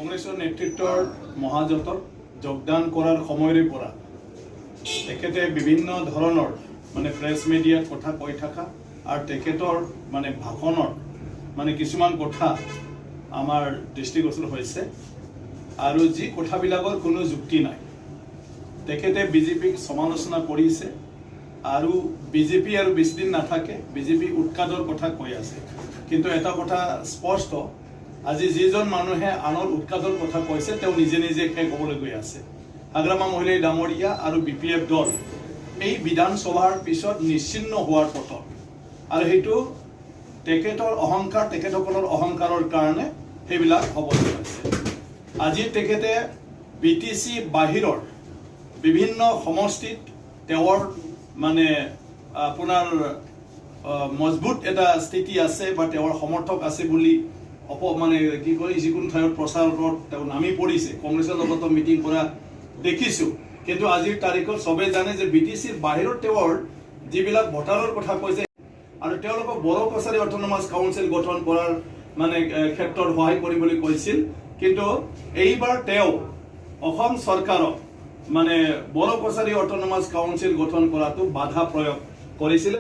কংগ্ৰেছৰ নেতৃত্বৰ মহাজোঁটত যোগদান কৰাৰ সময়ৰে পৰা তেখেতে বিভিন্ন ধৰণৰ মানে প্ৰেছ মিডিয়াত কথা কৈ থকা আৰু তেখেতৰ মানে ভাষণৰ মানে কিছুমান কথা আমাৰ দৃষ্টিগোচৰ হৈছে আৰু যি কথাবিলাকৰ কোনো যুক্তি নাই। তেখেতে বিজেপিক সমালোচনা কৰিছে আৰু বিজেপি আৰু বেছিদিন নাথাকে, বিজেপি উৎখাতৰ কথা কৈ আছে। কিন্তু এটা কথা স্পষ্ট, আজি যিজন মানুহে আনৰ উৎখাতৰ কথা কৈছে তেওঁ নিজে নিজে শেষ হ'বলৈ গৈ আছে। হাগ্ৰামা মহিলাই ডাঙৰীয়া আৰু BPF দল এই বিধানসভাৰ পিছত নিশ্চিন্ন হোৱাৰ পথত, আৰু সেইটো তেখেতৰ অহংকাৰ, তেখেতসকলৰ অহংকাৰৰ কাৰণে সেইবিলাক হ'বলৈ গৈছে। আজি তেখেতে BTC বাহিৰৰ বিভিন্ন সমষ্টিত তেওঁৰ মানে আপোনাৰ মজবুত এটা স্থিতি আছে বা তেওঁৰ সমৰ্থক আছে বুলি মানে কি কয় যিকোনো ঠাইত প্ৰচাৰত তেওঁ নামি পৰিছে, কংগ্ৰেছৰ লগতো মিটিং কৰা দেখিছোঁ। কিন্তু আজিৰ তাৰিখত চবেই জানে যে BTCৰ বাহিৰত তেওঁৰ যিবিলাক ভোটাৰৰ কথা কৈছে আৰু তেওঁলোকক বড়ো কছাৰী অট'নমাছ কাউন্সিল গঠন কৰাৰ মানে ক্ষেত্ৰত সহায় কৰিবলৈ কৈছিল। কিন্তু এইবাৰ তেওঁ অসম চৰকাৰক মানে বড়ো কছাৰী অট'নমাছ কাউন্সিল গঠন কৰাটো বাধা প্ৰয়োগ কৰিছিল।